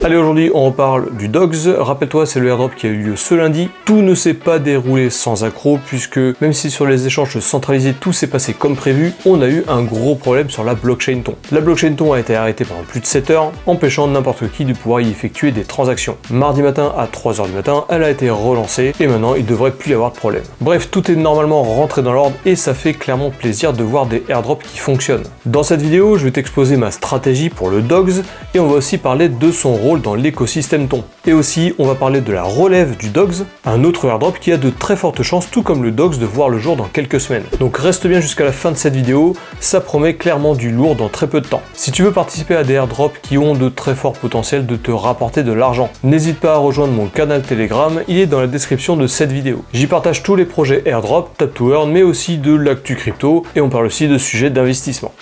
Allez, aujourd'hui on reparle du Dogs. Rappelle-toi, c'est le airdrop qui a eu lieu ce lundi. Tout ne s'est pas déroulé sans accroc, puisque même si sur les échanges centralisés tout s'est passé comme prévu, on a eu un gros problème sur la blockchain Ton. La blockchain Ton a été arrêtée pendant plus de 7 heures, empêchant n'importe qui de pouvoir y effectuer des transactions. Mardi matin à 3h du matin, elle a été relancée et maintenant il devrait plus y avoir de problème. Bref, tout est normalement rentré dans l'ordre et ça fait clairement plaisir de voir des airdrops qui fonctionnent. Dans cette vidéo, je vais t'exposer ma stratégie pour le Dogs et on va aussi parler de son rôle dans l'écosystème Ton. Et aussi, on va parler de la relève du Dogs, un autre airdrop qui a de très fortes chances, tout comme le Dogs, de voir le jour dans quelques semaines. Donc reste bien jusqu'à la fin de cette vidéo, ça promet clairement du lourd dans très peu de temps. Si tu veux participer à des airdrops qui ont de très forts potentiels de te rapporter de l'argent, n'hésite pas à rejoindre mon canal Telegram, il est dans la description de cette vidéo. J'y partage tous les projets airdrop, tap to earn, mais aussi de l'actu crypto, et on parle aussi de sujets d'investissement.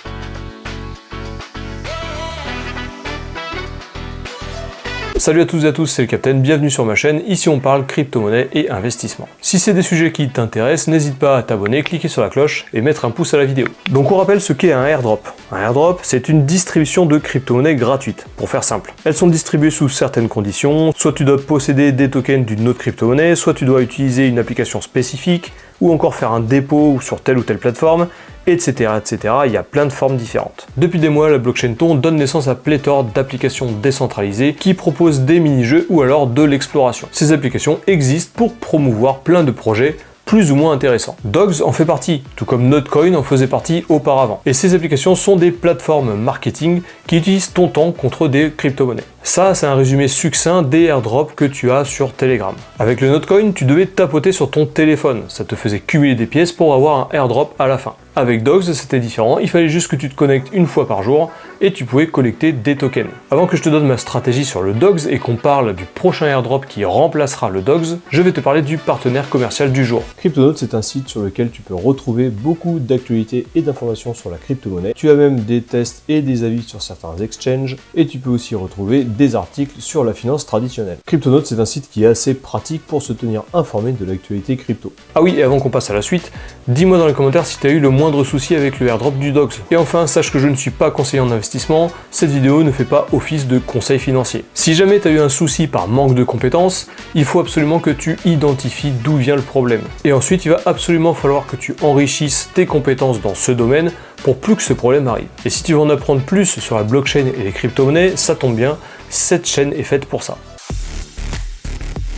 Salut à toutes et à tous, c'est le Captain, bienvenue sur ma chaîne, ici on parle crypto-monnaie et investissement. Si c'est des sujets qui t'intéressent, n'hésite pas à t'abonner, cliquer sur la cloche et mettre un pouce à la vidéo. Donc on rappelle ce qu'est un airdrop. Un airdrop, c'est une distribution de crypto-monnaies gratuite, pour faire simple. Elles sont distribuées sous certaines conditions, soit tu dois posséder des tokens d'une autre crypto-monnaie, soit tu dois utiliser une application spécifique, ou encore faire un dépôt sur telle ou telle plateforme, etc., etc. Il y a plein de formes différentes. Depuis des mois, la blockchain Ton donne naissance à pléthore d'applications décentralisées qui proposent des mini-jeux ou alors de l'exploration. Ces applications existent pour promouvoir plein de projets plus ou moins intéressants. Dogs en fait partie, tout comme Notcoin en faisait partie auparavant. Et ces applications sont des plateformes marketing qui utilisent ton temps contre des crypto-monnaies. Ça, c'est un résumé succinct des airdrops que tu as sur Telegram. Avec le Notcoin, tu devais tapoter sur ton téléphone. Ça te faisait cumuler des pièces pour avoir un airdrop à la fin. Avec Dogs, c'était différent. Il fallait juste que tu te connectes une fois par jour et tu pouvais collecter des tokens. Avant que je te donne ma stratégie sur le Dogs et qu'on parle du prochain airdrop qui remplacera le Dogs, je vais te parler du partenaire commercial du jour. CryptoNote, c'est un site sur lequel tu peux retrouver beaucoup d'actualités et d'informations sur la crypto-monnaie. Tu as même des tests et des avis sur certains exchanges et tu peux aussi retrouver des articles sur la finance traditionnelle. CryptoNote, c'est un site qui est assez pratique pour se tenir informé de l'actualité crypto. Ah oui, et avant qu'on passe à la suite, dis-moi dans les commentaires si tu as eu le moindre souci avec le airdrop du Dogs. Et enfin, sache que je ne suis pas conseiller en investissement, cette vidéo ne fait pas office de conseil financier. Si jamais tu as eu un souci par manque de compétences, il faut absolument que tu identifies d'où vient le problème. Et ensuite, il va absolument falloir que tu enrichisses tes compétences dans ce domaine pour plus que ce problème arrive. Et si tu veux en apprendre plus sur la blockchain et les crypto-monnaies, ça tombe bien, cette chaîne est faite pour ça.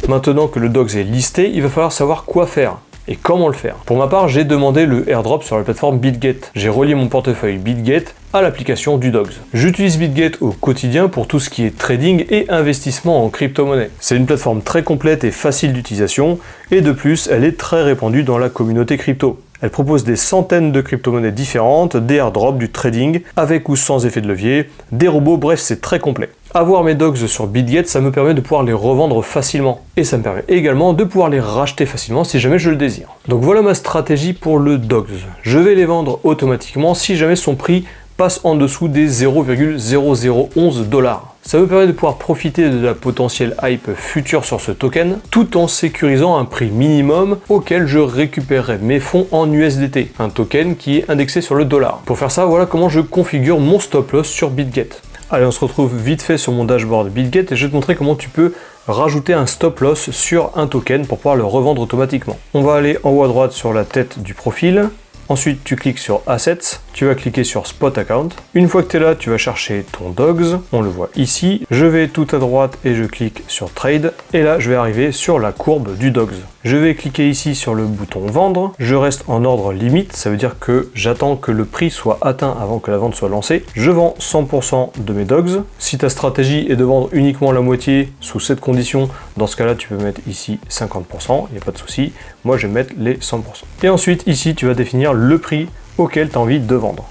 Maintenant que le Dogs est listé, il va falloir savoir quoi faire et comment le faire. Pour ma part, j'ai demandé le airdrop sur la plateforme BitGet. J'ai relié mon portefeuille BitGet à l'application du Dogs. J'utilise BitGet au quotidien pour tout ce qui est trading et investissement en crypto-monnaie. C'est une plateforme très complète et facile d'utilisation, et de plus, elle est très répandue dans la communauté crypto. Elle propose des centaines de crypto-monnaies différentes, des airdrops, du trading, avec ou sans effet de levier, des robots, bref, c'est très complet. Avoir mes Dogs sur BitGet, ça me permet de pouvoir les revendre facilement. Et ça me permet également de pouvoir les racheter facilement si jamais je le désire. Donc voilà ma stratégie pour le Dogs. Je vais les vendre automatiquement si jamais son prix passe en dessous des 0,0011 $. Ça me permet de pouvoir profiter de la potentielle hype future sur ce token, tout en sécurisant un prix minimum auquel je récupérerai mes fonds en USDT, un token qui est indexé sur le dollar. Pour faire ça, voilà comment je configure mon stop loss sur BitGet. Allez, on se retrouve vite fait sur mon dashboard BitGet et je vais te montrer comment tu peux rajouter un stop loss sur un token pour pouvoir le revendre automatiquement. On va aller en haut à droite sur la tête du profil. Ensuite, tu cliques sur Assets, tu vas cliquer sur Spot Account. Une fois que tu es là, tu vas chercher ton Dogs, on le voit ici. Je vais tout à droite et je clique sur Trade. Et là, je vais arriver sur la courbe du Dogs. Je vais cliquer ici sur le bouton Vendre. Je reste en ordre limite, ça veut dire que j'attends que le prix soit atteint avant que la vente soit lancée. Je vends 100% de mes Dogs. Si ta stratégie est de vendre uniquement la moitié sous cette condition, dans ce cas-là, tu peux mettre ici 50%, il n'y a pas de souci. Moi, je vais mettre les 100%. Et ensuite, ici, tu vas définir le prix auquel tu as envie de vendre.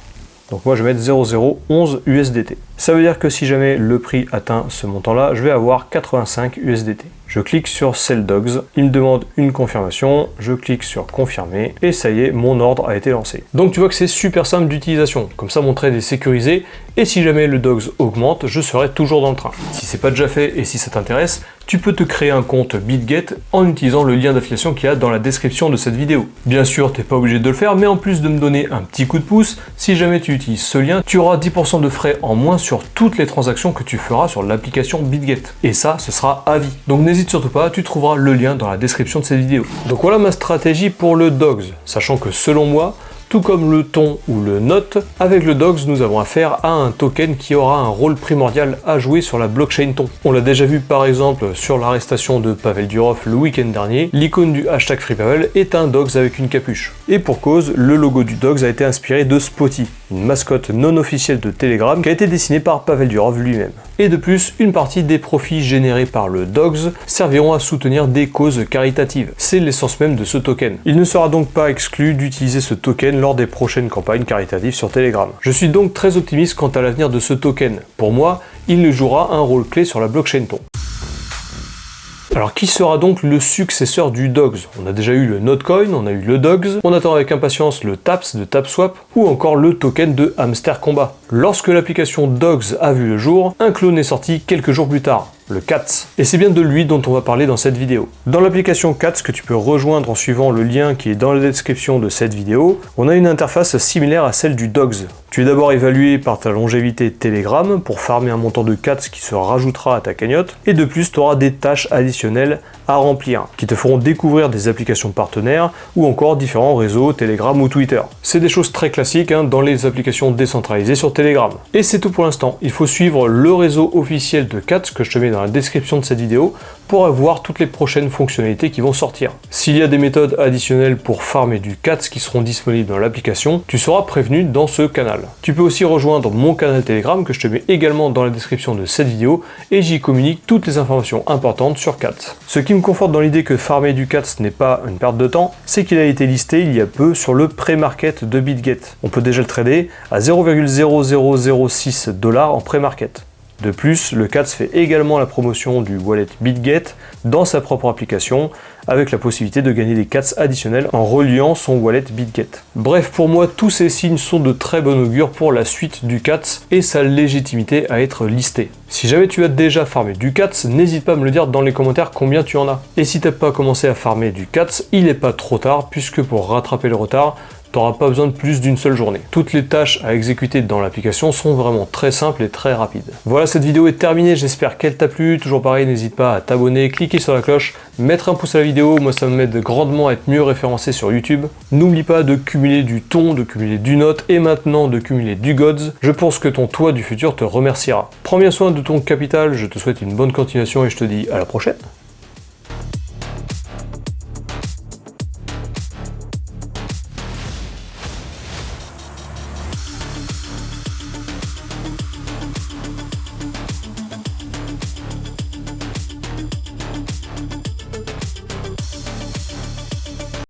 Donc moi je vais mettre 0,011 USDT. Ça veut dire que si jamais le prix atteint ce montant-là, je vais avoir 85 USDT. Je clique sur Sell Dogs, il me demande une confirmation, je clique sur Confirmer, et ça y est, mon ordre a été lancé. Donc tu vois que c'est super simple d'utilisation, comme ça mon trade est sécurisé, et si jamais le Dogs augmente, je serai toujours dans le train. Si c'est pas déjà fait et si ça t'intéresse, tu peux te créer un compte BitGet en utilisant le lien d'affiliation qu'il y a dans la description de cette vidéo. Bien sûr, t'es pas obligé de le faire, mais en plus de me donner un petit coup de pouce, si jamais tu utilises ce lien, tu auras 10% de frais en moins sur sur toutes les transactions que tu feras sur l'application BitGet. Et ça, ce sera à vie. Donc n'hésite surtout pas, tu trouveras le lien dans la description de cette vidéo. Donc voilà ma stratégie pour le Dogs, sachant que selon moi, tout comme le ton ou le note, avec le Dogs, nous avons affaire à un token qui aura un rôle primordial à jouer sur la blockchain ton. On l'a déjà vu par exemple sur l'arrestation de Pavel Durov le week-end dernier, l'icône du hashtag FreePavel est un Dogs avec une capuche. Et pour cause, le logo du Dogs a été inspiré de Spotty, une mascotte non officielle de Telegram qui a été dessinée par Pavel Durov lui-même. Et de plus, une partie des profits générés par le Dogs serviront à soutenir des causes caritatives. C'est l'essence même de ce token. Il ne sera donc pas exclu d'utiliser ce token lors des prochaines campagnes caritatives sur Telegram. Je suis donc très optimiste quant à l'avenir de ce token. Pour moi, il jouera un rôle clé sur la blockchain ton. Alors qui sera donc le successeur du Dogs? On a déjà eu le Notecoin, on a eu le Dogs, on attend avec impatience le TAPS de TapSwap ou encore le token de Hamster Combat. Lorsque l'application Dogs a vu le jour, un clone est sorti quelques jours plus tard, le Cats. Et c'est bien de lui dont on va parler dans cette vidéo. Dans l'application Cats que tu peux rejoindre en suivant le lien qui est dans la description de cette vidéo, on a une interface similaire à celle du Dogs. Tu es d'abord évalué par ta longévité Telegram pour farmer un montant de Cats qui se rajoutera à ta cagnotte, et de plus tu auras des tâches additionnelles à remplir, qui te feront découvrir des applications partenaires ou encore différents réseaux Telegram ou Twitter. C'est des choses très classiques dans les applications décentralisées sur Telegram. Et c'est tout pour l'instant. Il faut suivre le réseau officiel de Cats que je te mets dans la description de cette vidéo pour avoir toutes les prochaines fonctionnalités qui vont sortir. S'il y a des méthodes additionnelles pour farmer du Cats qui seront disponibles dans l'application, tu seras prévenu dans ce canal. Tu peux aussi rejoindre mon canal Telegram que je te mets également dans la description de cette vidéo et j'y communique toutes les informations importantes sur Cats. Ce qui me conforte dans l'idée que farmer du Cats n'est pas une perte de temps, c'est qu'il a été listé il y a peu sur le pré-market de BitGet. On peut déjà le trader à 0,0006 $ en pré-market. De plus, le Cats fait également la promotion du wallet BitGet dans sa propre application, avec la possibilité de gagner des Cats additionnels en reliant son wallet BitGet. Bref, pour moi, tous ces signes sont de très bon augure pour la suite du Cats et sa légitimité à être listé. Si jamais tu as déjà farmé du Cats, n'hésite pas à me le dire dans les commentaires combien tu en as. Et si t'as pas commencé à farmer du Cats, il n'est pas trop tard, puisque pour rattraper le retard, t'auras pas besoin de plus d'une seule journée. Toutes les tâches à exécuter dans l'application sont vraiment très simples et très rapides. Voilà, cette vidéo est terminée, j'espère qu'elle t'a plu. Toujours pareil, n'hésite pas à t'abonner, cliquer sur la cloche, mettre un pouce à la vidéo, moi ça m'aide grandement à être mieux référencé sur YouTube. N'oublie pas de cumuler du ton, de cumuler du note et maintenant de cumuler du gods. Je pense que ton toi du futur te remerciera. Prends bien soin de ton capital, je te souhaite une bonne continuation et je te dis à la prochaine.